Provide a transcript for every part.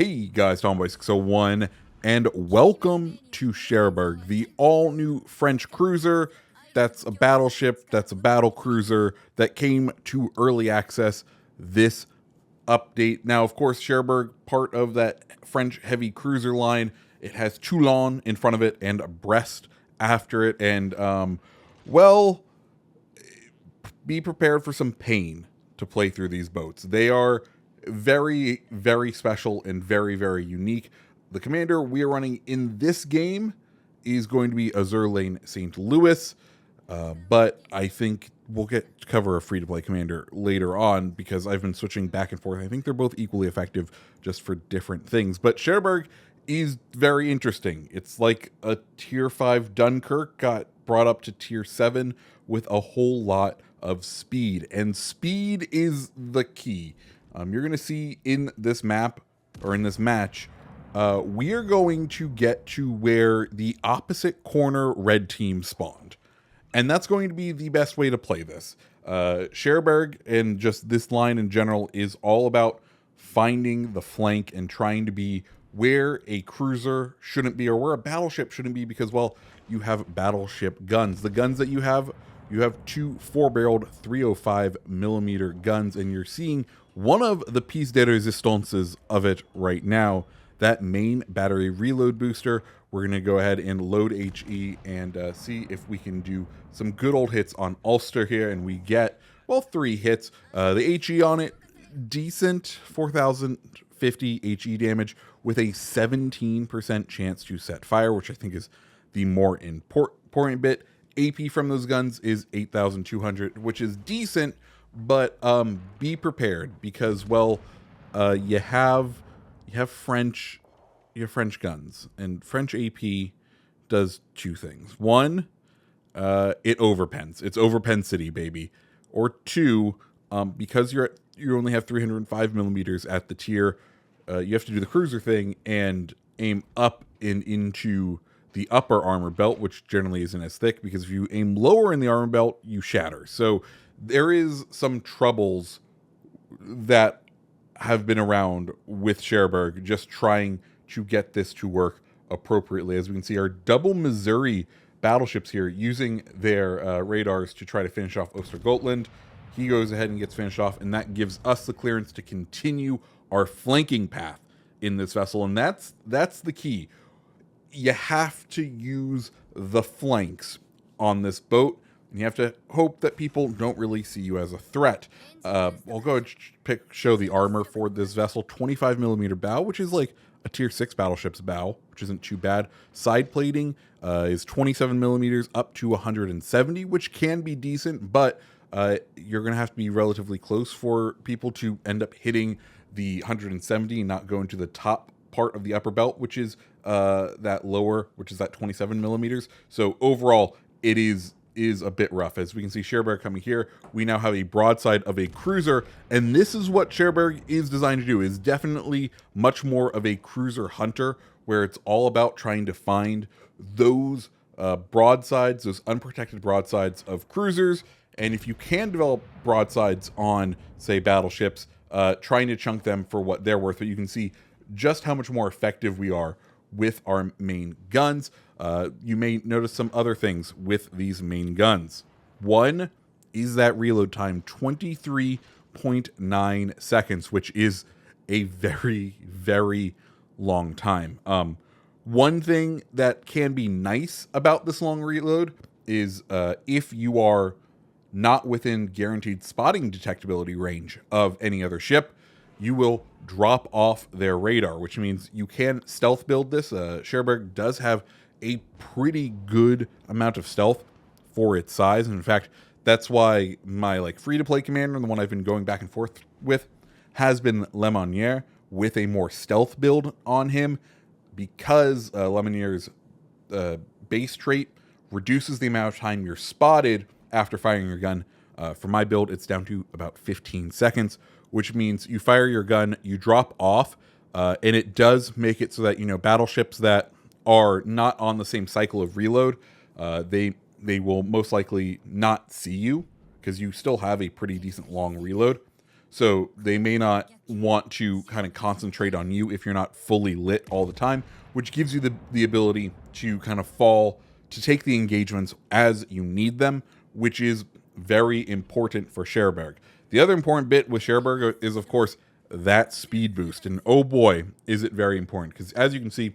Hey guys, Tomboy601, and welcome to Cherbourg, the all-new French cruiser that's a battleship, that's a battle cruiser that came to early access this update. Now, of course, Cherbourg, part of that French heavy cruiser line, it has Toulon in front of it and Brest after it, and, well, be prepared for some pain to play through these boats. They are very, very special and very, very unique. The commander we are running in this game is going to be Azur Lane St. Louis, but I think we'll get to cover a free-to-play commander later on because I've been switching back and forth. I think they're both equally effective just for different things. But Cherbourg is very interesting. It's like a tier 5 Dunkirk got brought up to tier 7 with a whole lot of speed, and speed is the key. You're going to see in this map, or in this match, we are going to get to where the opposite corner red team spawned. And that's going to be the best way to play this. Cherbourg and just this line in general is all about finding the flank and trying to be where a cruiser shouldn't be or where a battleship shouldn't be because, well, you have battleship guns. The guns that you have two 4-barreled 305 millimeter guns, and you're seeing one of the piece de résistances of it right now, that main battery reload booster. We're going to go ahead and load HE and see if we can do some good old hits on Ulster here, and we get, well, 3 hits. The HE on it, decent, 4,050 HE damage with a 17% chance to set fire, which I think is the more important bit. AP from those guns is 8,200, which is decent, but be prepared because, well, you have French guns, and French AP does 2 things. One, it overpens. It's overpen city, baby. Or 2, because you only have 305 millimeters at the tier, you have to do the cruiser thing and aim up and into the upper armor belt, which generally isn't as thick, because if you aim lower in the armor belt, you shatter. So there is some troubles that have been around with Cherbourg just trying to get this to work appropriately. As we can see, our double Missouri battleships here using their radars to try to finish off Ostergotland. He goes ahead and gets finished off, and that gives us the clearance to continue our flanking path in this vessel, and that's the key. You have to use the flanks on this boat, and you have to hope that people don't really see you as a threat. I'll go and show the armor for this vessel. 25 millimeter bow, which is like a tier 6 battleship's bow, which isn't too bad. Side plating is 27 millimeters up to 170, which can be decent, but you're going to have to be relatively close for people to end up hitting the 170 and not go into the top part of the upper belt, which is that lower, which is that 27 millimeters. So overall, it is a bit rough. As we can see Cherbourg coming here, we now have a broadside of a cruiser, and this is what Cherbourg is designed to do, is definitely much more of a cruiser hunter, where it's all about trying to find those broadsides, those unprotected broadsides of cruisers, and if you can develop broadsides on, say, battleships, trying to chunk them for what they're worth. But you can see just how much more effective we are with our main guns. You may notice some other things with these main guns. One is that reload time, 23.9 seconds, which is a very, very long time. One thing that can be nice about this long reload is if you are not within guaranteed spotting detectability range of any other ship, you will drop off their radar, which means you can stealth build this. Cherbourg does have a pretty good amount of stealth for its size. And in fact, that's why my free-to-play commander, the one I've been going back and forth with, has been Lemonnier with a more stealth build on him, because Lemonniere's base trait reduces the amount of time you're spotted after firing your gun. For my build, it's down to about 15 seconds, which means you fire your gun, you drop off, and it does make it so that, battleships that are not on the same cycle of reload, they will most likely not see you because you still have a pretty decent long reload. So they may not want to kind of concentrate on you if you're not fully lit all the time, which gives you the ability to kind of to take the engagements as you need them, which is very important for Cherbourg. The other important bit with Cherbourg is, of course, that speed boost. And oh boy, is it very important. Because as you can see,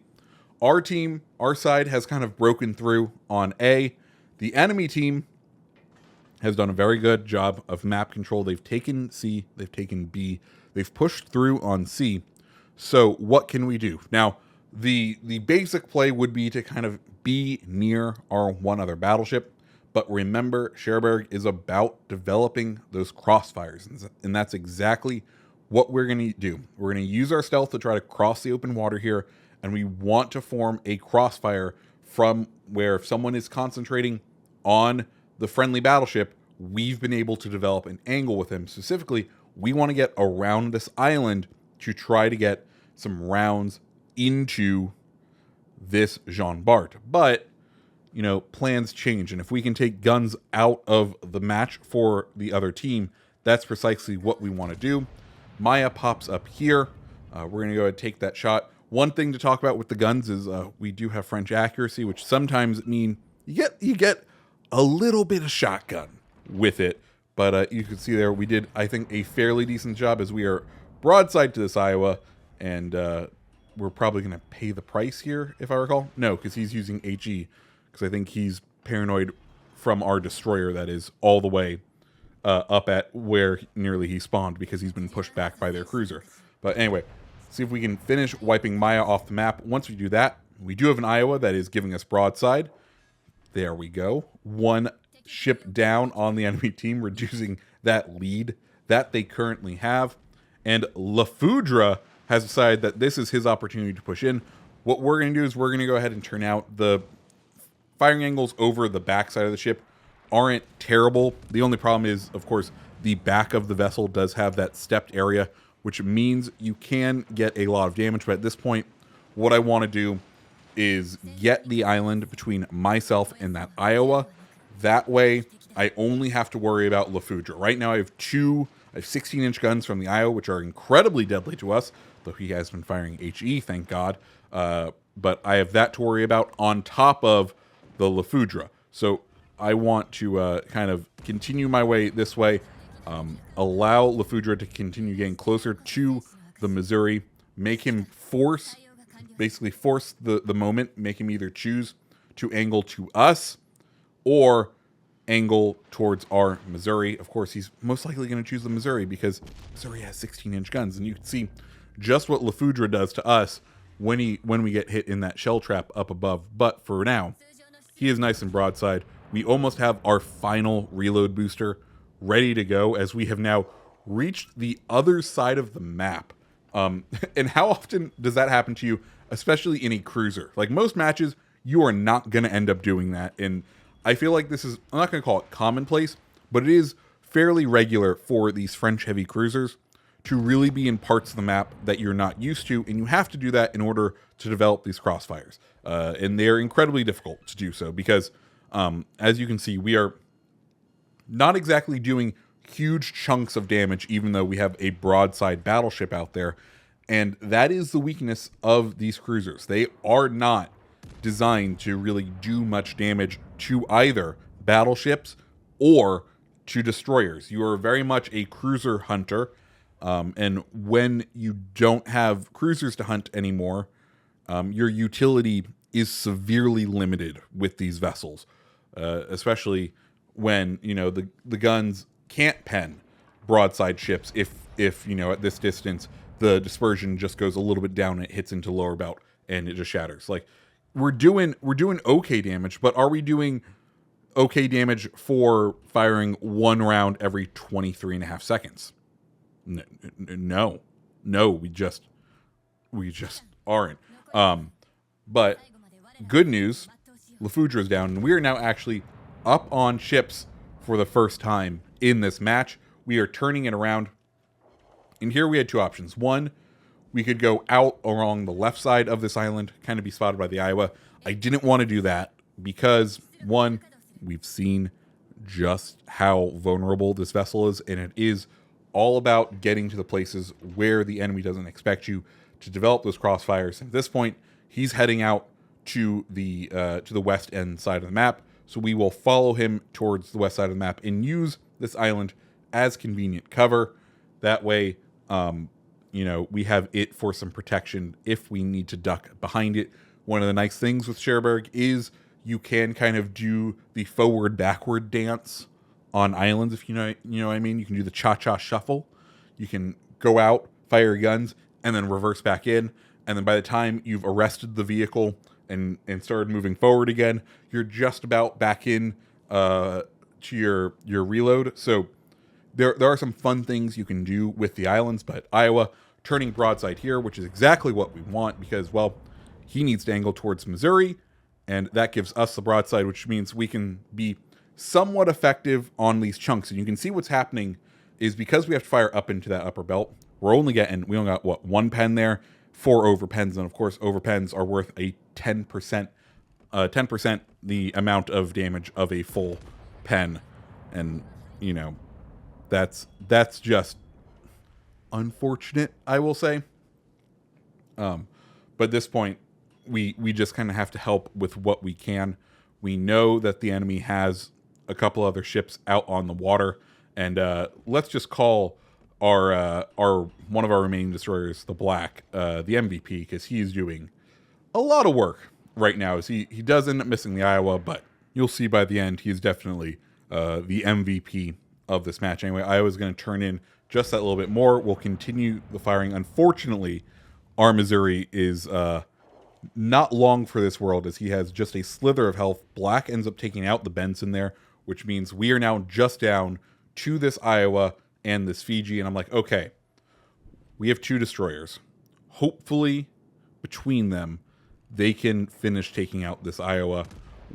our side has kind of broken through on A. The enemy team has done a very good job of map control. They've taken C, they've taken B, they've pushed through on C. So what can we do? Now, the basic play would be to kind of be near our one other battleship. But remember, Cherbourg is about developing those crossfires. And that's exactly what we're going to do. We're going to use our stealth to try to cross the open water here. And we want to form a crossfire from where if someone is concentrating on the friendly battleship, we've been able to develop an angle with him. Specifically, we want to get around this island to try to get some rounds into this Jean Bart. But, you know, plans change. And if we can take guns out of the match for the other team, that's precisely what we want to do. Maya pops up here. We're going to go ahead and take that shot. One thing to talk about with the guns is we do have French accuracy, which sometimes mean you get a little bit of shotgun with it. But you can see there we did, I think, a fairly decent job as we are broadside to this Iowa. And we're probably going to pay the price here, if I recall. No, because he's using HE. Because I think he's paranoid from our destroyer that is all the way up at where nearly he spawned because he's been pushed back by their cruiser. But anyway, see if we can finish wiping Maya off the map. Once we do that, we do have an Iowa that is giving us broadside. There we go. One ship down on the enemy team, reducing that lead that they currently have. And La Foudre has decided that this is his opportunity to push in. What we're going to do is we're going to go ahead and turn out the firing angles over the backside of the ship aren't terrible. The only problem is, of course, the back of the vessel does have that stepped area, which means you can get a lot of damage. But at this point, what I want to do is get the island between myself and that Iowa. That way, I only have to worry about La Foudre. Right now, I have 16-inch guns from the Iowa, which are incredibly deadly to us, though he has been firing HE, thank God. But I have that to worry about on top of the La Foudre. So I want to kind of continue my way this way, allow La Foudre to continue getting closer to the Missouri, make him basically force the moment, make him either choose to angle to us or angle towards our Missouri. Of course, he's most likely going to choose the Missouri because Missouri has 16-inch guns, and you can see just what La Foudre does to us when we get hit in that shell trap up above. But for now, he is nice and broadside. We almost have our final reload booster ready to go as we have now reached the other side of the map. And how often does that happen to you, especially in a cruiser? Like most matches, you are not going to end up doing that. And I feel like this is, I'm not going to call it commonplace, but it is fairly regular for these French heavy cruisers to really be in parts of the map that you're not used to, and you have to do that in order to develop these crossfires. And they're incredibly difficult to do so because, as you can see, we are not exactly doing huge chunks of damage, even though we have a broadside battleship out there. And that is the weakness of these cruisers. They are not designed to really do much damage to either battleships or to destroyers. You are very much a cruiser hunter. And when you don't have cruisers to hunt anymore, your utility is severely limited with these vessels, especially when, you know, the guns can't pen broadside ships if you know, at this distance, the dispersion just goes a little bit down and it hits into lower belt and it just shatters. Like, we're doing okay damage, but are we doing okay damage for firing one round every 23.5 seconds? No, we just aren't. But good news, La Foudre is down, and we are now actually up on ships for the first time in this match. We are turning it around, and here we had two options. One, we could go out along the left side of this island, kind of be spotted by the Iowa. I didn't want to do that because, one, we've seen just how vulnerable this vessel is, and it is all about getting to the places where the enemy doesn't expect you to develop those crossfires. And at this point, he's heading out to the west end side of the map. So we will follow him towards the west side of the map and use this island as convenient cover. That way, we have it for some protection if we need to duck behind it. One of the nice things with Cherbourg is you can kind of do the forward-backward dance on islands, if you know what I mean. You can do the cha-cha shuffle. You can go out, fire your guns, and then reverse back in. And then by the time you've arrested the vehicle and started moving forward again, you're just about back in to your reload. So there are some fun things you can do with the islands, but Iowa turning broadside here, which is exactly what we want because, well, he needs to angle towards Missouri, and that gives us the broadside, which means we can be somewhat effective on these chunks. And you can see what's happening is because we have to fire up into that upper belt, we only got, what, 1 pen there, 4 overpens, and of course, overpens are worth a 10%, 10% the amount of damage of a full pen. And, that's just unfortunate, I will say. But at this point, we just kind of have to help with what we can. We know that the enemy has a couple other ships out on the water, and let's just call our one of our remaining destroyers the Black, the MVP, because he's doing a lot of work right now. As he does end up missing the Iowa, but you'll see by the end he's definitely the MVP of this match. Anyway, Iowa's going to turn in just that little bit more. We'll continue the firing. Unfortunately, our Missouri is not long for this world, as he has just a slither of health. Black ends up taking out the Benson there, which means we are now just down to this Iowa and this Fiji. And I'm like, okay, we have 2 destroyers. Hopefully, between them, they can finish taking out this Iowa.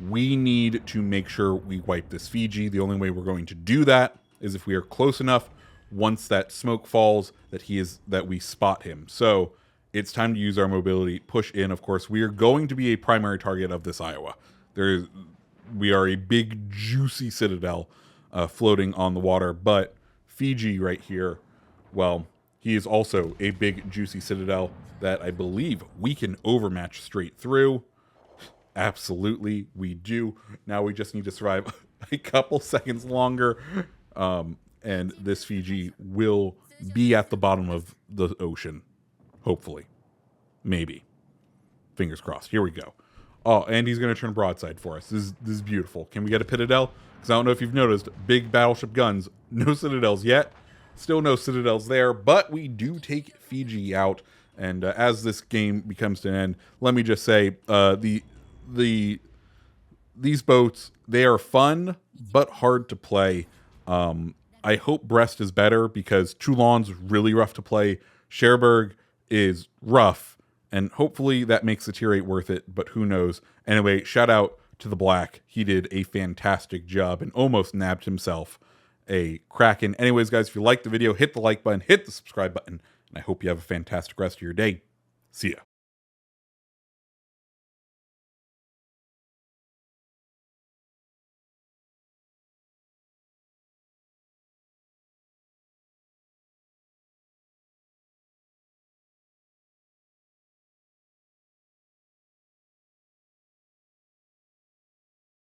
We need to make sure we wipe this Fiji. The only way we're going to do that is if we are close enough once that smoke falls that we spot him. So it's time to use our mobility, push in. Of course, we are going to be a primary target of this Iowa. We are a big, juicy citadel floating on the water, but Fiji right here, well, he is also a big, juicy citadel that I believe we can overmatch straight through. Absolutely, we do. Now we just need to survive a couple seconds longer, and this Fiji will be at the bottom of the ocean. Hopefully. Maybe. Fingers crossed. Here we go. Oh, and he's going to turn broadside for us. This is beautiful. Can we get a Citadel? Because I don't know if you've noticed, big battleship guns. No Citadels yet. Still no Citadels there, but we do take Fiji out. And as this game becomes to an end, let me just say, these boats, they are fun, but hard to play. I hope Brest is better, because Toulon's really rough to play. Cherbourg is rough, and hopefully that makes the tier 8 worth it, but who knows. Anyway, shout out to the Black. He did a fantastic job and almost nabbed himself a Kraken. Anyways, guys, if you liked the video, hit the like button, hit the subscribe button, and I hope you have a fantastic rest of your day. See ya.